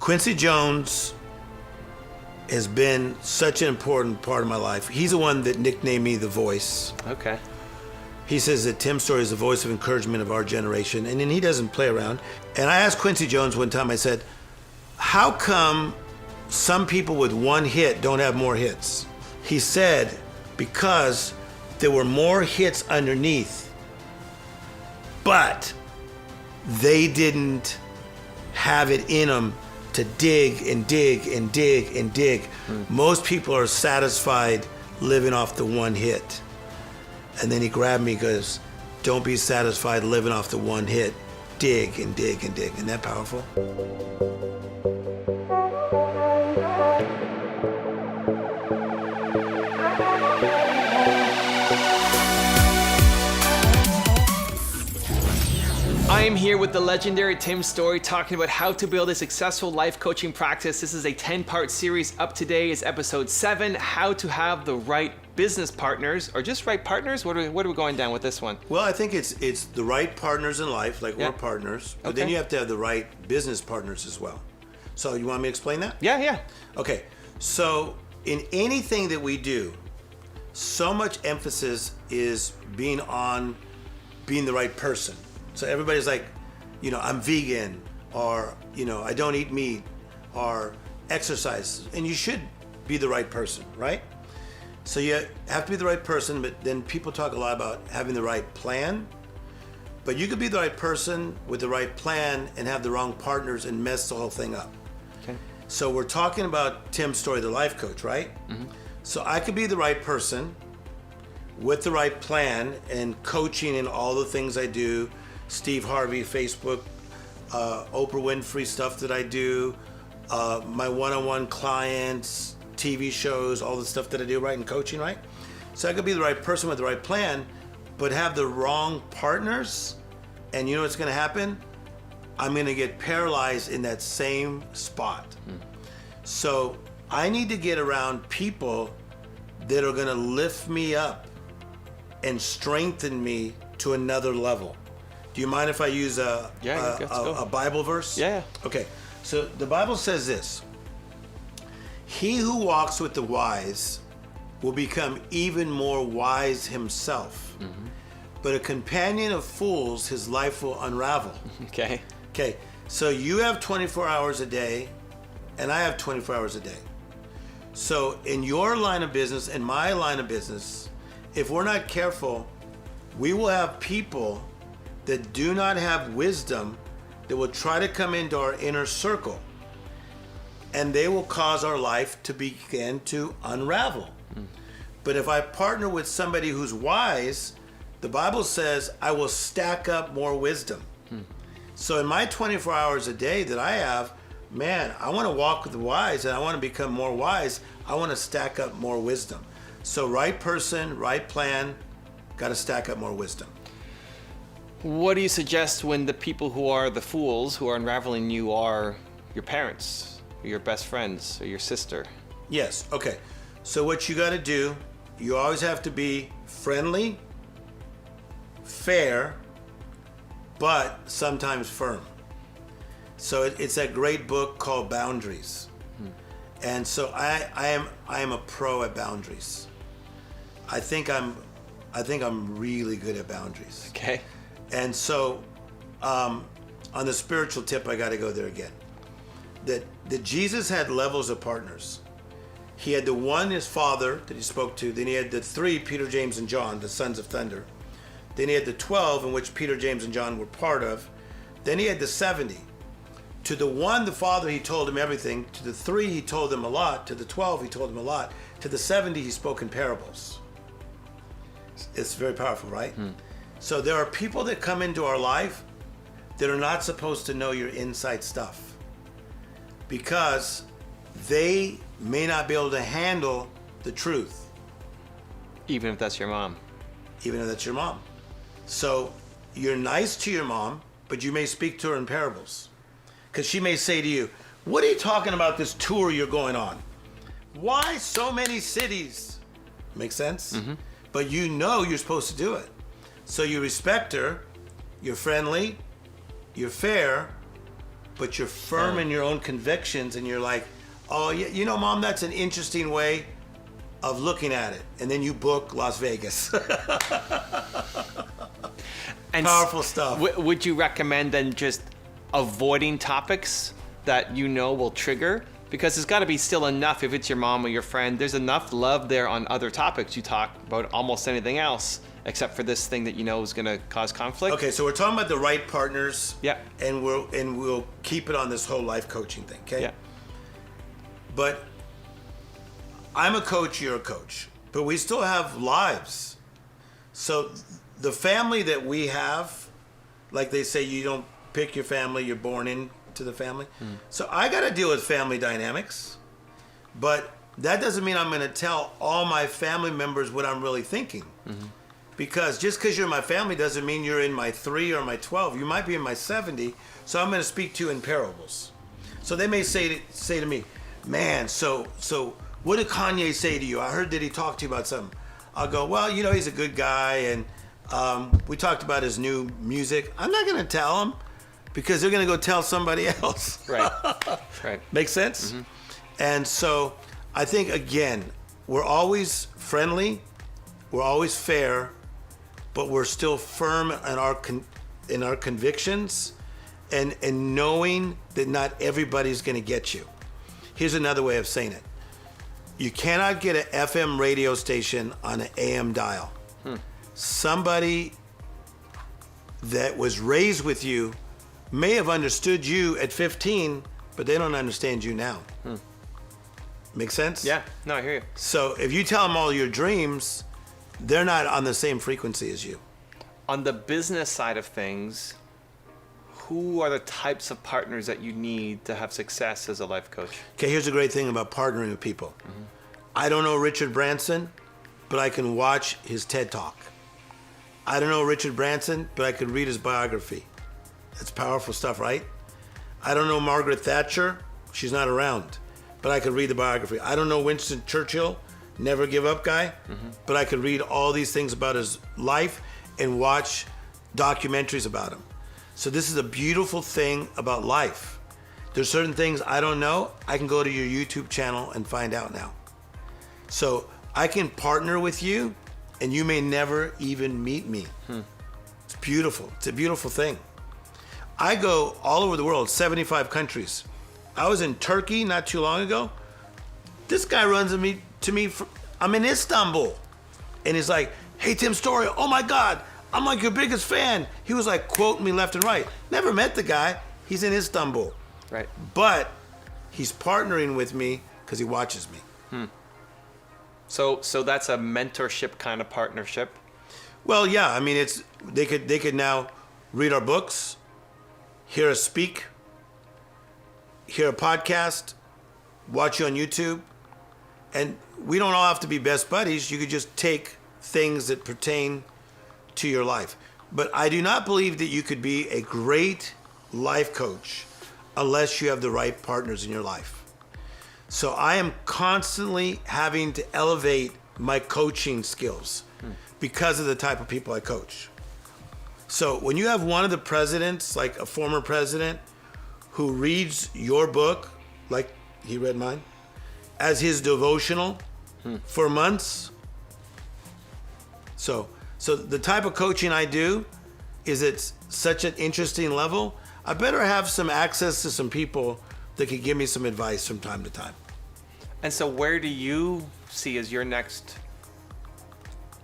Quincy Jones has been such an important part of my life. He's the one that nicknamed me The Voice. Okay. He says that Tim Story is the voice of encouragement of our generation, and then he doesn't play around. And I asked Quincy Jones one time, I said, how come some people with one hit don't have more hits? He said, because there were more hits underneath, but they didn't have it in them to dig and dig and dig and dig. Most people are satisfied living off the one hit. And then he grabbed me and goes, don't be satisfied living off the one hit. Dig and dig and dig. Isn't that powerful? I am here with the legendary Tim Story talking about how to build a successful life coaching practice. This is a 10-part series. Up today is episode 7, how to have the right business partners, or just right partners? What are we going down with this one? Well, I think it's the right partners in life, like we're partners, but then you have to have the right business partners as well. So you want me to explain that? Yeah. Okay, so in anything that we do, so much emphasis is being the right person. So everybody's like, I'm vegan, or, I don't eat meat, or exercise. And you should be the right person, right? So you have to be the right person, but then people talk a lot about having the right plan. But you could be the right person with the right plan and have the wrong partners and mess the whole thing up. Okay. So we're talking about Tim Story, the life coach, right? Mm-hmm. So I could be the right person with the right plan and coaching in all the things I do, Steve Harvey, Facebook, Oprah Winfrey stuff that I do, my one-on-one clients, TV shows, all the stuff that I do, right, in coaching, right? So I could be the right person with the right plan, but have the wrong partners, and you know what's gonna happen? I'm gonna get paralyzed in that same spot. So I need to get around people that are gonna lift me up and strengthen me to another level. Do you mind if I use a Bible verse? Yeah. Okay, so the Bible says this: he who walks with the wise will become even more wise himself. Mm-hmm. But a companion of fools, his life will unravel. Okay, so you have 24 hours a day, and I have 24 hours a day. So in your line of business and my line of business, if we're not careful, we will have people that do not have wisdom that will try to come into our inner circle, and they will cause our life to begin to unravel. But if I partner with somebody who's wise, the Bible says I will stack up more wisdom. So in my 24 hours a day that I have, man, I want to walk with the wise, and I want to become more wise. I want to stack up more wisdom. So right person, right plan, got to stack up more wisdom. What do you suggest when the people who are the fools, who are unraveling you, are your parents, or your best friends, or your sister? Yes, okay. So what you got to do, you always have to be friendly, fair, but sometimes firm. So it's that great book called Boundaries. And so I am a pro at boundaries. I think I'm really good at boundaries. Okay. And so, on the spiritual tip, I got to go there again. That Jesus had levels of partners. He had the one, his father, that he spoke to. Then he had the 3, Peter, James, and John, the sons of thunder. Then he had the 12, in which Peter, James, and John were part of. Then he had the 70. To the 1, the father, he told him everything. To the 3, he told them a lot. To the 12, he told them a lot. To the 70, he spoke in parables. It's very powerful, right? So there are people that come into our life that are not supposed to know your inside stuff, because they may not be able to handle the truth. Even if that's your mom. Even if that's your mom. So you're nice to your mom, but you may speak to her in parables, because she may say to you, what are you talking about, this tour you're going on? Why so many cities? Make sense? Mm-hmm. But you know you're supposed to do it. So you respect her, you're friendly, you're fair, but you're firm in your own convictions, and you're like, oh, you know, Mom, that's an interesting way of looking at it. And then you book Las Vegas. And powerful stuff. Would you recommend then just avoiding topics that you know will trigger? Because there's got to be still enough, if it's your mom or your friend, there's enough love there on other topics. You talk about almost anything else except for this thing that you know is going to cause conflict. Okay, so we're talking about the right partners. Yeah. And we'll keep it on this whole life coaching thing, okay? Yeah. But I'm a coach, you're a coach, but we still have lives. So the family that we have, like they say, you don't pick your family, you're born into the family. So I got to deal with family dynamics, but that doesn't mean I'm going to tell all my family members what I'm really thinking. Because just because you're in my family doesn't mean you're in my 3 or my 12. You might be in my 70, so I'm going to speak to you in parables. So they may say to me, man, so what did Kanye say to you? I heard that he talked to you about something. I'll go, well, you know, he's a good guy, and we talked about his new music. I'm not going to tell him because they're going to go tell somebody else. Right. Right. Make sense? And so I think, again, we're always friendly, we're always fair, but we're still firm in our convictions and knowing that not everybody's going to get you. Here's another way of saying it. You cannot get an FM radio station on an AM dial. Somebody that was raised with you may have understood you at 15, but they don't understand you now. Make sense? Yeah. No, I hear you. So if you tell them all your dreams, they're not on the same frequency as you. On the business side of things, who are the types of partners that you need to have success as a life coach? Okay, here's the great thing about partnering with people. I don't know Richard Branson, but I can watch his TED Talk. I don't know Richard Branson, but I could read his biography. That's powerful stuff, right? I don't know Margaret Thatcher. She's not around, but I could read the biography. I don't know Winston Churchill, never give up guy, but I could read all these things about his life and watch documentaries about him. So this is a beautiful thing about life. There's certain things I don't know. I can go to your YouTube channel and find out now. So I can partner with you and you may never even meet me. It's beautiful. It's a beautiful thing. I go all over the world, 75 countries. I was in Turkey not too long ago. This guy runs to me. I'm in Istanbul. And he's like, hey, Tim Story, oh my God, I'm like your biggest fan. He was like quoting me left and right. Never met the guy. He's in Istanbul. Right. But he's partnering with me because he watches me. So that's a mentorship kind of partnership. Well, yeah. I mean, they could now read our books, hear us speak, hear a podcast, watch you on YouTube, and we don't all have to be best buddies. You could just take things that pertain to your life. But I do not believe that you could be a great life coach unless you have the right partners in your life. So I am constantly having to elevate my coaching skills because of the type of people I coach. So when you have one of the presidents, like a former president, who reads your book, like he read mine, as his devotional for months. So the type of coaching I do is at such an interesting level. I better have some access to some people that could give me some advice from time to time. And so where do you see as your next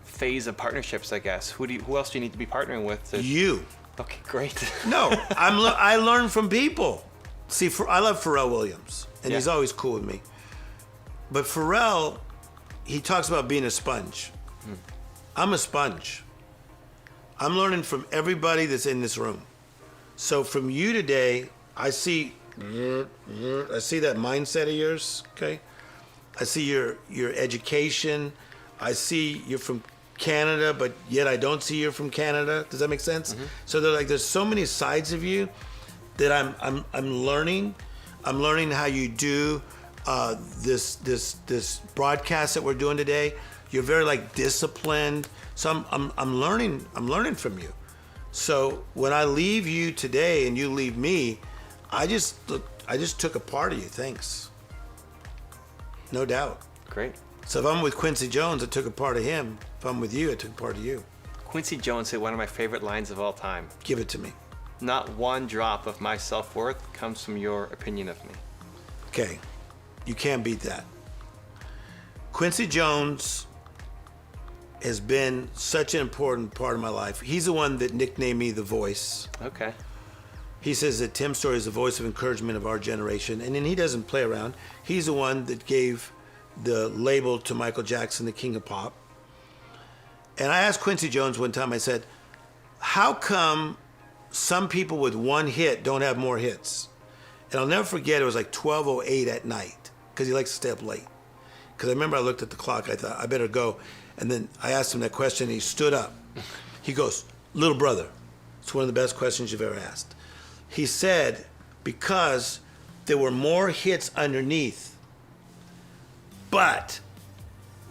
phase of partnerships, I guess? Who else do you need to be partnering with? You. Okay, great. No, I learn from people. See, I love Pharrell Williams, and he's always cool with me. But Pharrell, he talks about being a sponge. I'm a sponge. I'm learning from everybody that's in this room. So from you today, I see that mindset of yours, okay? I see your education. I see you're from Canada, but yet I don't see you're from Canada. Does that make sense? So there's so many sides of you that I'm learning. I'm learning how you do this broadcast that we're doing today. You're very disciplined. So I'm learning from you. So when I leave you today and you leave me, I just took a part of you. Thanks. No doubt. Great. So if I'm with Quincy Jones, I took a part of him. If I'm with you, I took a part of you. Quincy Jones said one of my favorite lines of all time. Give it to me. Not one drop of my self-worth comes from your opinion of me. Okay. You can't beat that. Quincy Jones has been such an important part of my life. He's the one that nicknamed me The Voice. Okay. He says that Tim Story is the voice of encouragement of our generation. And then he doesn't play around. He's the one that gave the label to Michael Jackson, the king of pop. And I asked Quincy Jones one time, I said, how come some people with one hit don't have more hits? And I'll never forget, it was like 12:08 at night, because he likes to stay up late. Because I remember I looked at the clock, I thought, I better go. And then I asked him that question, and he stood up. He goes, little brother, it's one of the best questions you've ever asked. He said, because there were more hits underneath, but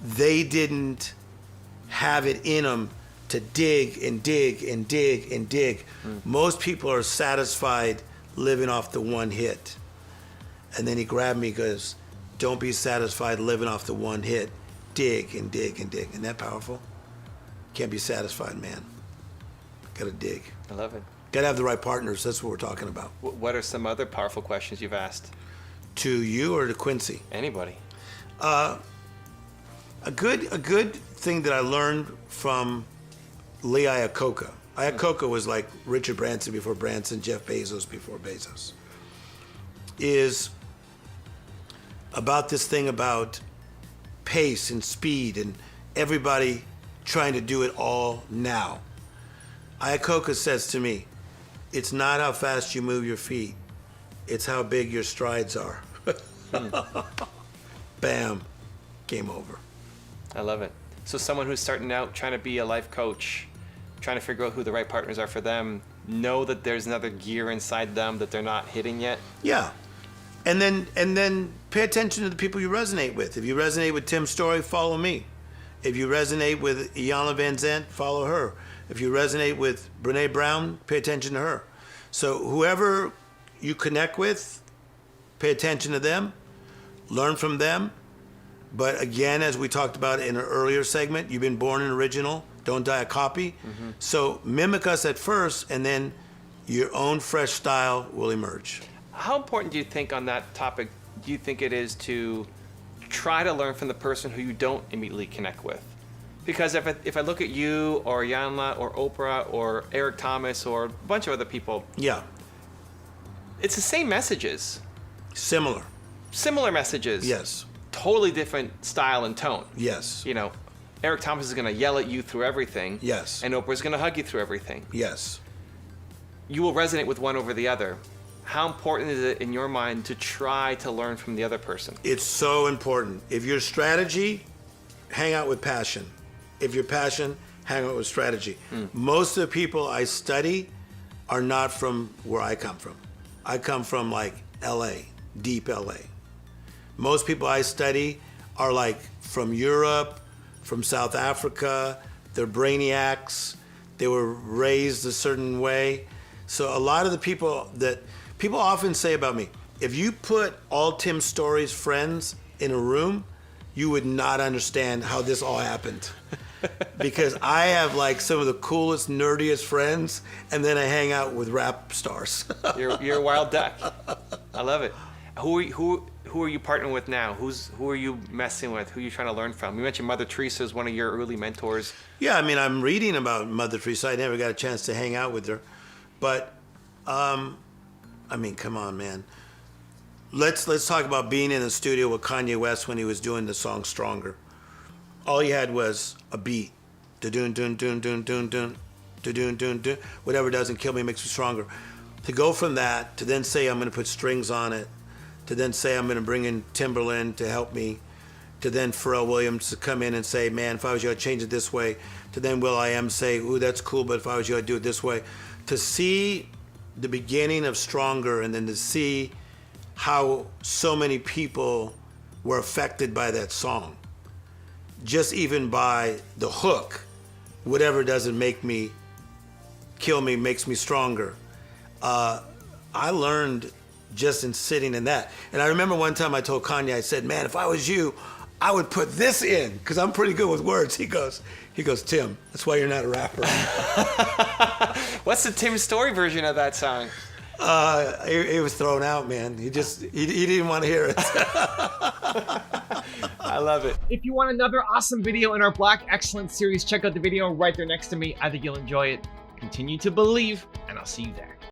they didn't have it in them to dig and dig and dig and dig. Most people are satisfied living off the one hit. And then he grabbed me and goes, don't be satisfied living off the one hit. Dig and dig and dig. Isn't that powerful? Can't be satisfied, man. Gotta dig. I love it. Gotta have the right partners. That's what we're talking about. What are some other powerful questions you've asked? To you or to Quincy? Anybody. A good thing that I learned from Lee Iacocca. Iacocca was like Richard Branson before Branson, Jeff Bezos before Bezos. Is about this thing about pace and speed and everybody trying to do it all now. Iacocca says to me, it's not how fast you move your feet, it's how big your strides are. Bam, game over. I love it. So someone who's starting out, trying to be a life coach, trying to figure out who the right partners are for them, know that there's another gear inside them that they're not hitting yet. Yeah. And then pay attention to the people you resonate with. If you resonate with Tim Story, follow me. If you resonate with Iyanla Vanzant, follow her. If you resonate with Brene Brown, pay attention to her. So whoever you connect with, pay attention to them, learn from them. But again, as we talked about in an earlier segment, you've been born an original, don't die a copy. Mm-hmm. So mimic us at first, and then your own fresh style will emerge. How important do you think on that topic, do you think it is to try to learn from the person who you don't immediately connect with? Because if I look at you or Iyanla or Oprah or Eric Thomas or a bunch of other people, yeah, it's the same messages. Similar messages. Yes. Totally different style and tone. Yes. You know, Eric Thomas is going to yell at you through everything. Yes. And Oprah's going to hug you through everything. Yes. You will resonate with one over the other. How important is it in your mind to try to learn from the other person? It's so important. If your strategy, hang out with passion. If your passion, hang out with strategy. Most of the people I study are not from where I come from. I come from like LA, deep LA. Most people I study are like from Europe, from South Africa. They're brainiacs. They were raised a certain way. So a lot of the people often say about me, if you put all Tim Story's friends in a room, you would not understand how this all happened. Because I have like some of the coolest, nerdiest friends, and then I hang out with rap stars. You're a wild duck. I love it. Who are you partnering with now? Who are you messing with? Who are you trying to learn from? You mentioned Mother Teresa as one of your early mentors. Yeah, I mean, I'm reading about Mother Teresa. I never got a chance to hang out with her. But, I mean, come on, man. Let's talk about being in the studio with Kanye West when he was doing the song Stronger. All he had was a beat. Da-dun, dun, dun, dun, dun, dun. Da-dun, dun, dun. Whatever doesn't kill me makes me stronger. To go from that, to then say I'm going to put strings on it, to then say I'm going to bring in Timberland to help me, to then Pharrell Williams to come in and say, man, if I was you, I'd change it this way, to then will.i.am say, ooh, that's cool, but if I was you, I'd do it this way. To see the beginning of Stronger, and then to see how so many people were affected by that song, just even by the hook, whatever doesn't make me kill me makes me stronger. I learned just in sitting in that. And I remember one time I told Kanye, I said, man, if I was you, I would put this in, because I'm pretty good with words. He goes, Tim, that's why you're not a rapper. What's the Tim Story version of that song? It was thrown out, man. He didn't want to hear it. I love it. If you want another awesome video in our Black Excellence series, check out the video right there next to me. I think you'll enjoy it. Continue to believe, and I'll see you there.